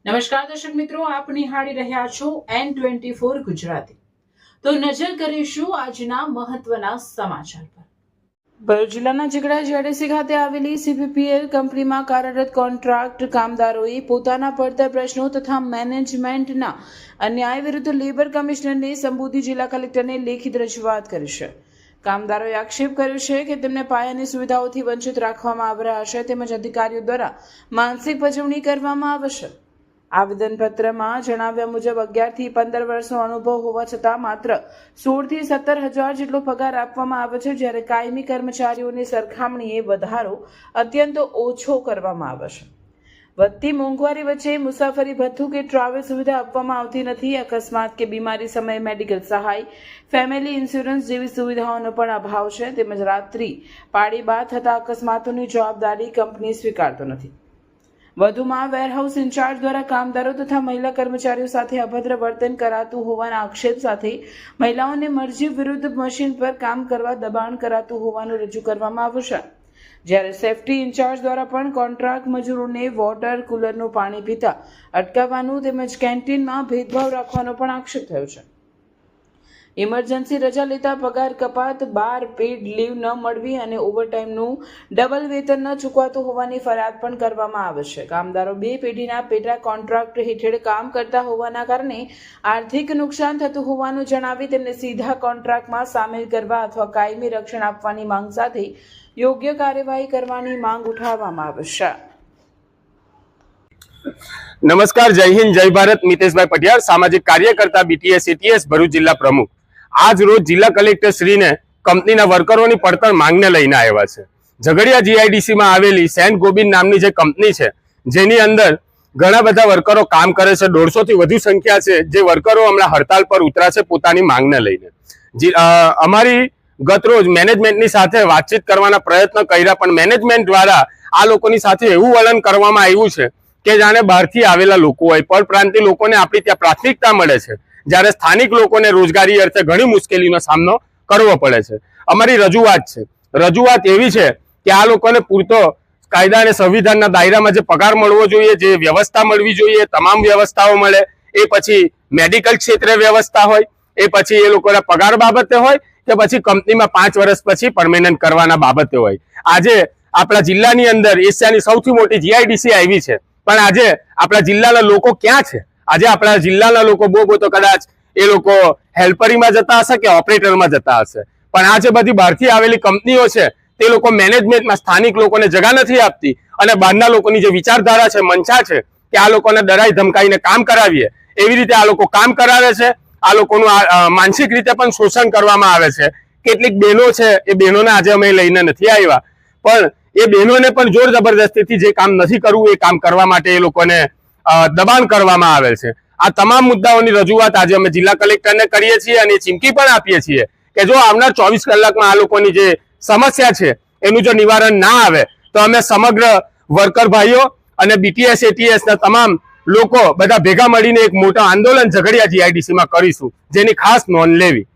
નમસ્કાર દર્શક મિત્રો, આપ નિહાળી રહ્યા છો N24 ગુજરાતી। તો નજર કરીશું આજના મહત્વના સમાચાર પર। ભરૂચ જિલ્લાના ઝઘડા જીઆઈડીસી ખાતે આવેલી CPPL કંપનીમાં કાર્યરત કોન્ટ્રાક્ટ કામદારોએ પોતાના પડતર પ્રશ્નો તથા મેનેજમેન્ટના અન્યાય વિરુદ્ધ લેબર કમિશનરને સંબોધી જિલ્લા કલેક્ટરને લેખિત રજૂઆત કરી છે। કામદારોએ આક્ષેપ કર્યો છે કે તેમને પાયાની સુવિધાઓથી વંચિત રાખવામાં આવી રહ્યા છે તેમજ અધિકારીઓ દ્વારા માનસિક પજવણી કરવામાં આવે છે। આવેદનપત્રમાં જણાવ્યા મુજબ 11 થી 15 વર્ષનો અનુભવ હોવા છતાં માત્ર 16 થી 17 હજાર જેટલો પગાર આપવામાં આવે છે, જ્યારે કાયમી કર્મચારીઓની સરખામણીએ વધારો અત્યંત ઓછો કરવામાં આવે છે। વધતી મોંઘવારી વચ્ચે મુસાફરી ભથ્થું કે ટ્રાવેલ સુવિધા આપવામાં આવતી નથી। અકસ્માત કે બીમારી સમયે મેડિકલ સહાય, ફેમિલી ઇન્સ્યોરન્સ જેવી સુવિધાઓનો પણ અભાવ છે તેમજ રાત્રિ પાળી બાદ થતા અકસ્માતોની જવાબદારી કંપની સ્વીકારતો નથી। વધુમાં વેરહાઉસ ઇન્ચાર્જ દ્વારા કામદારો તથા મહિલા કર્મચારીઓ સાથે અભદ્ર વર્તન કરાતું હોવાના આક્ષેપ સાથે મહિલાઓને મરજી વિરુદ્ધ મશીન પર કામ કરવા દબાણ કરાતું હોવાનું રજૂ કરવામાં આવ્યું છે, જ્યારે સેફટી ઇન્ચાર્જ દ્વારા પણ કોન્ટ્રાક્ટ મજૂરોને વોટર કુલરનું પાણી પીતા અટકાવવાનું તેમજ કેન્ટીનમાં ભેદભાવ રાખવાનો પણ આક્ષેપ થયો છે। ઇમરજન્સી રજા લેતા પગાર કપાત, 12 પેડ લીવ ન મળવી અને ઓવરટાઈમનું ડબલ વેતન ન ચૂકવાતું હોવાની ફરિયાદ પણ કરવામાં આવે છે। કામદારો 2 પેઢીના પેટા કોન્ટ્રાક્ટ હેઠળ કામ કરતા હોવાના કારણે આર્થિક નુકસાન થતું હોવાનું જણાવી તેમને સીધા કોન્ટ્રાક્ટમાં સામેલ કરવા અથવા કાયમી રક્ષણ આપવાની માંગ સાથે યોગ્ય કાર્યવાહી કરવાની માંગ ઉઠાવવામાં આવે છે। નમસ્કાર, જય હિન્દ, જય ભારત। મિતેશભાઈ પટિયાર, સામાજિક કાર્યકર્તા, BTS ATS ભરૂચ જિલ્લા પ્રમુખ। આજ રોજ જિલ્લા કલેક્ટર શ્રીને કંપનીના વર્કરોની પડતર માંગને લઈને આવ્યા છે। ઝઘડિયા GIDC માં આવેલી સેન્ટ ગોબિન નામની જે કંપની છે, જેની અંદર ઘણા બધા વર્કરો કામ કરે છે, 150 થી વધુ સંખ્યા છે જે વર્કરો હમણાં હડતાલ પર ઉતર્યા છે પોતાની માંગને લઈને। અમારી ગત રોજ મેનેજમેન્ટની સાથે વાતચીત કરવાના પ્રયત્ન કર્યા, પણ મેનેજમેન્ટ દ્વારા આ લોકોની સાથે એવું વલણ કરવામાં આવ્યું છે કે જાણે બહારથી આવેલા લોકો હોય। પરપ્રાંતીય લોકોને આપણી ત્યાં પ્રાથમિકતા મળે છે, જ્યારે સ્થાનિક લોકોને રોજગારી અર્થે ઘણી મુશ્કેલીનો સામનો કરવો પડે છે। અમારી રજૂઆત એવી છે કે આ લોકોને પૂરતો કાયદા અને સંવિધાનના દાયરામાં જે પગાર મળવો જોઈએ, જે વ્યવસ્થા મળવી જોઈએ, તમામ વ્યવસ્થાઓ મળે। એ પછી મેડિકલ ક્ષેત્રે વ્યવસ્થા હોય, એ પછી એ લોકોના પગાર બાબતે હોય કે પછી કંપનીમાં 5 વર્ષ પછી પરમેનન્ટ કરવાના બાબતે હોય। આજે આપણા જિલ્લાની અંદર એશિયાની સૌથી મોટી GIDC આવી છે, પણ આજે આપણા જિલ્લાના લોકો ક્યાં છે? આજે આપણા જિલ્લાના લોકો બહુ તો કદાચ એ લોકો હેલ્પરીમાં જતા હશે કે ઓપરેટરમાં જતા હશે, પણ આ જે બધી બહારથી આવેલી કંપનીઓ છે તે લોકો મેનેજમેન્ટમાં સ્થાનિક લોકોને જગા નથી આપતી અને બહારના લોકોની જે વિચારધારા છે, મંશા છે કે આ લોકોને ડરાઈ ધમકાઈને કામ કરાવીએ, એવી રીતે આ લોકો કામ કરાવે છે। આ લોકોનું માનસિક રીતે પણ શોષણ કરવામાં આવે છે। કેટલીક બહેનો છે, એ બહેનોને આજે અમે લઈને નથી આવ્યા, પણ એ બહેનોને પણ જોર જબરદસ્તીથી જે કામ નથી કરવું એ કામ કરવા માટે એ લોકોને દબાણ કરવામાં આવે છે। આ તમામ મુદ્દાઓની રજૂઆત આજે અમે જિલ્લા કલેક્ટરને કરીએ છીએ અને ચીમકી પણ આપીએ છીએ કે જો આવનાર 24 કલાકમાં આ લોકોની જે સમસ્યા છે એનું જો નિવારણ ના આવે તો અમે સમગ્ર વર્કર ભાઈઓ અને BTS ATS ના તમામ લોકો બધા ભેગા મળીને એક મોટા આંદોલન ઝઘડિયા GIDC માં કરીશું, જેની ખાસ નોંધ લેવી।